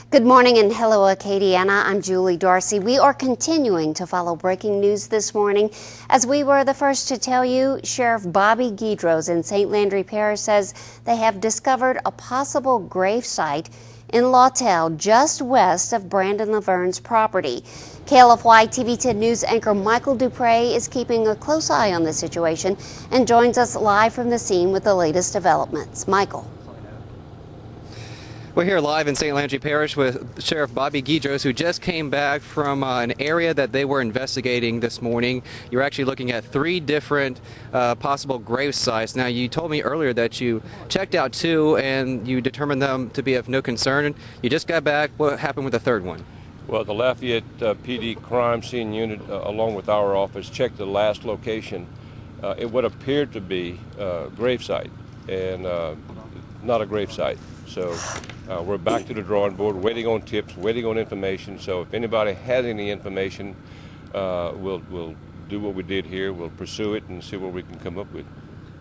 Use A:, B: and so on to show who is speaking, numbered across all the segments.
A: Good morning and hello Acadiana. I'm Julie Darcy. We are continuing to follow breaking news this morning. As we were the first to tell you, Sheriff Bobby Guidros in St. Landry Parish says they have discovered a possible grave site in Lawtell, just west of Brandon Laverne's property. KLFY TV 10 News anchor Michael Dupre is keeping a close eye on the situation and joins us live from the scene with the latest developments. Michael.
B: We're here live in St. Landry Parish with Sheriff Bobby Guidros, who just came back from an area that they were investigating this morning. You're actually looking at 3 different possible grave sites. Now, you told me earlier that you checked out 2 and you determined them to be of no concern. You just got back. What happened with the 3rd one?
C: Well, the Lafayette PD crime scene unit, along with our office, checked the last location. It would appear to be a grave site and not a grave site. So we're back to the drawing board, waiting on tips, waiting on information. So if anybody has any information, we'll do what we did here. We'll pursue it and see what we can come up with.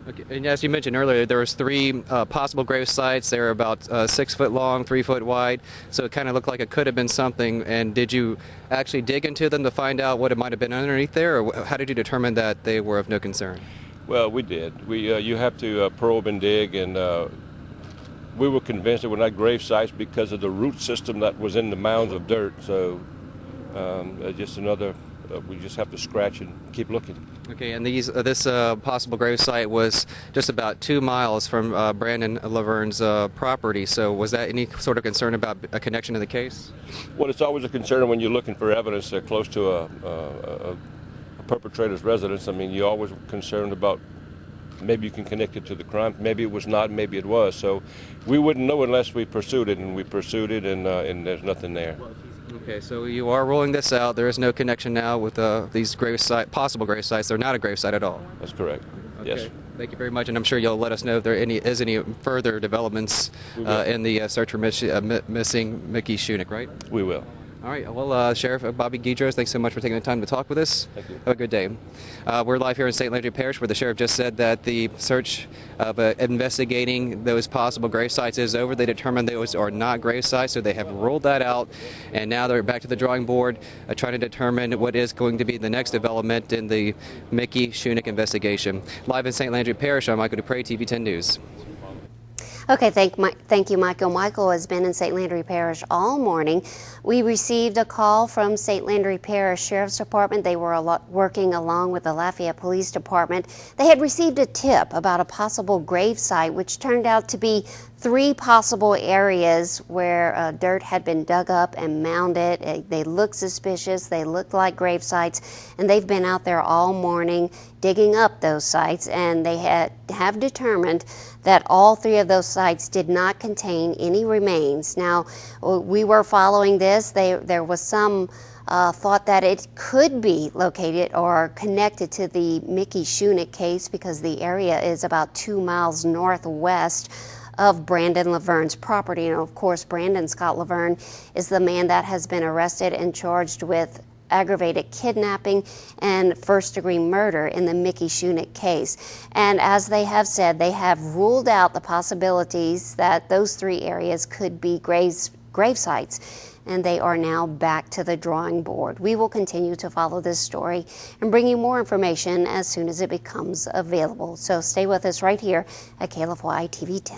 B: Okay. And as you mentioned earlier, there was 3 possible grave sites. They were about 6 foot long, 3 foot wide. So it kind of looked like it could have been something. And did you actually dig into them to find out what it might have been underneath there? Or how did you determine that they were of no concern?
C: Well, we did. You have to probe and dig, and we were convinced they were not grave sites because of the root system that was in the mounds of dirt. So just another, we just have to scratch and keep looking.
B: Okay, and this possible grave site was just about 2 miles from Brandon Laverne's property. So was that any sort of concern about a connection to the case?
C: Well, it's always a concern when you're looking for evidence close to a perpetrator's residence. I mean, you're always concerned about maybe you can connect it to the crime. Maybe it was not, maybe it was. So we wouldn't know unless we pursued it, and we pursued it, and there's nothing there.
B: Okay, so you are ruling this out. There is no connection now with these possible grave sites. They're not a grave site at all.
C: That's correct.
B: Okay.
C: Yes.
B: Thank you very much, and I'm sure you'll let us know if there is any further developments in the search for missing Mickey Shunick, right?
C: We will.
B: All right. Well, Sheriff Bobby Guidros, thanks so much for taking the time to talk with us.
C: Thank you.
B: Have a good day. We're live here in St. Landry Parish, where the sheriff just said that the search of investigating those possible grave sites is over. They determined those are not grave sites, so they have ruled that out. And now they're back to the drawing board, trying to determine what is going to be the next development in the Mickey Shunick investigation. Live in St. Landry Parish, I'm Michael Dupre, TV 10 News.
A: Okay, thank you, Michael. Michael has been in St. Landry Parish all morning. We received a call from St. Landry Parish Sheriff's Department. They were working along with the Lafayette Police Department. They had received a tip about a possible grave site, which turned out to be 3 possible areas where dirt had been dug up and mounded. They looked suspicious. They looked like grave sites, and they've been out there all morning digging up those sites, and they have determined that all 3 of those sites did not contain any remains. Now, we were following this. There was some thought that it could be located or connected to the Mickey Shunick case because the area is about 2 miles northwest of Brandon Laverne's property. And of course, Brandon Scott Laverne is the man that has been arrested and charged with aggravated kidnapping and first-degree murder in the Mickey Shunick case. And as they have said, they have ruled out the possibilities that those 3 areas could be grave sites, and they are now back to the drawing board. We will continue to follow this story and bring you more information as soon as it becomes available. So stay with us right here at KLFY TV 10.